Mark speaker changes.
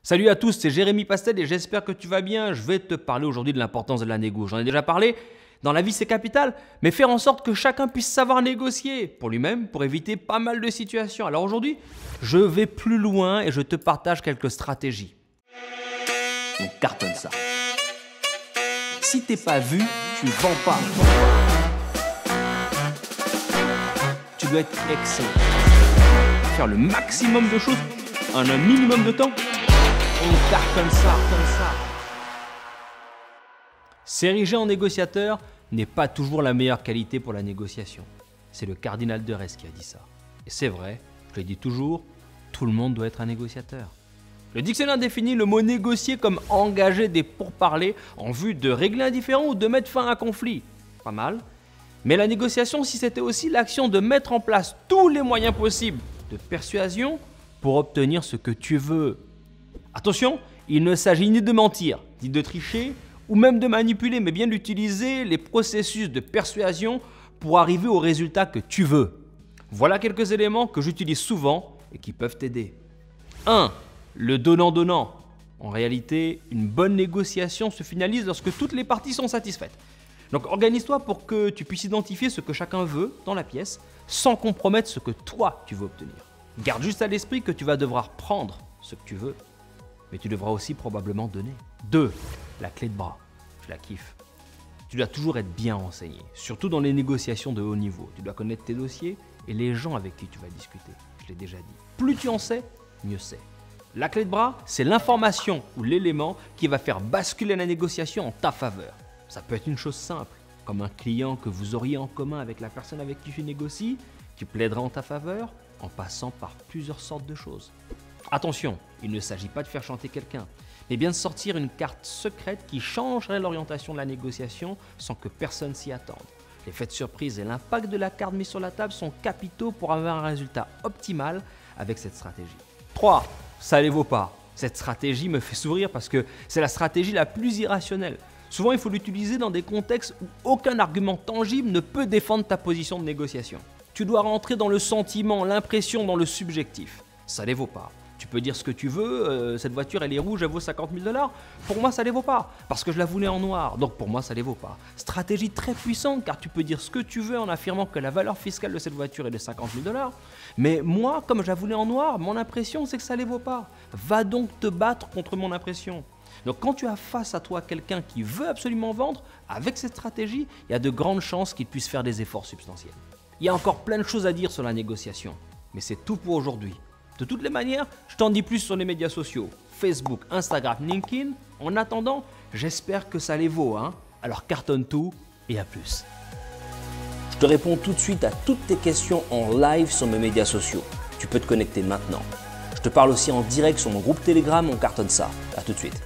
Speaker 1: Salut à tous, c'est Jérémy Pastel et j'espère que tu vas bien. Je vais te parler aujourd'hui de l'importance de la négo. J'en ai déjà parlé, dans la vie c'est capital, mais faire en sorte que chacun puisse savoir négocier pour lui-même, pour éviter pas mal de situations. Alors aujourd'hui, je vais plus loin et je te partage quelques stratégies. On cartonne ça. Si t'es pas vu, tu vends pas. Tu dois être excellent. Faire le maximum de choses en un minimum de temps. On cartonne ça, comme ça. S'ériger en négociateur n'est pas toujours la meilleure qualité pour la négociation. C'est le cardinal de Retz qui a dit ça. Et c'est vrai, je le dis toujours, tout le monde doit être un négociateur. Le dictionnaire définit le mot négocier comme engager des pourparlers en vue de régler un différend ou de mettre fin à un conflit. Pas mal. Mais la négociation, si c'était aussi l'action de mettre en place tous les moyens possibles de persuasion pour obtenir ce que tu veux. Attention, il ne s'agit ni de mentir, ni de tricher, ou même de manipuler, mais bien d'utiliser les processus de persuasion pour arriver au résultat que tu veux. Voilà quelques éléments que j'utilise souvent et qui peuvent t'aider. 1. Le donnant-donnant. En réalité, une bonne négociation se finalise lorsque toutes les parties sont satisfaites. Donc organise-toi pour que tu puisses identifier ce que chacun veut dans la pièce sans compromettre ce que toi tu veux obtenir. Garde juste à l'esprit que tu vas devoir prendre ce que tu veux, mais tu devras aussi probablement donner. 2. La clé de bras. Je la kiffe. Tu dois toujours être bien renseigné, surtout dans les négociations de haut niveau. Tu dois connaître tes dossiers et les gens avec qui tu vas discuter. Je l'ai déjà dit. Plus tu en sais, mieux c'est. La clé de bras, c'est l'information ou l'élément qui va faire basculer la négociation en ta faveur. Ça peut être une chose simple, comme un client que vous auriez en commun avec la personne avec qui tu négocies, qui plaidera en ta faveur, en passant par plusieurs sortes de choses. Attention, il ne s'agit pas de faire chanter quelqu'un, mais bien de sortir une carte secrète qui changerait l'orientation de la négociation sans que personne s'y attende. L'effet de surprise et l'impact de la carte mise sur la table sont capitaux pour avoir un résultat optimal avec cette stratégie. 3. Ça les vaut pas. Cette stratégie me fait sourire parce que c'est la stratégie la plus irrationnelle. Souvent, il faut l'utiliser dans des contextes où aucun argument tangible ne peut défendre ta position de négociation. Tu dois rentrer dans le sentiment, l'impression, dans le subjectif. Ça les vaut pas. Tu peux dire ce que tu veux, cette voiture elle est rouge, elle vaut 50 000 $. Pour moi, ça les vaut pas, parce que je la voulais en noir, donc pour moi, ça les vaut pas. Stratégie très puissante, car tu peux dire ce que tu veux en affirmant que la valeur fiscale de cette voiture est de 50 000 $. Mais moi, comme je la voulais en noir, mon impression, c'est que ça les vaut pas. Va donc te battre contre mon impression. Donc quand tu as face à toi quelqu'un qui veut absolument vendre, avec cette stratégie, il y a de grandes chances qu'il puisse faire des efforts substantiels. Il y a encore plein de choses à dire sur la négociation, mais c'est tout pour aujourd'hui. De toutes les manières, je t'en dis plus sur les médias sociaux, Facebook, Instagram, LinkedIn. En attendant, j'espère que ça les vaut, hein. Alors cartonne tout et à plus. Je te réponds tout de suite à toutes tes questions en live sur mes médias sociaux. Tu peux te connecter maintenant. Je te parle aussi en direct sur mon groupe Telegram, on cartonne ça. À tout de suite.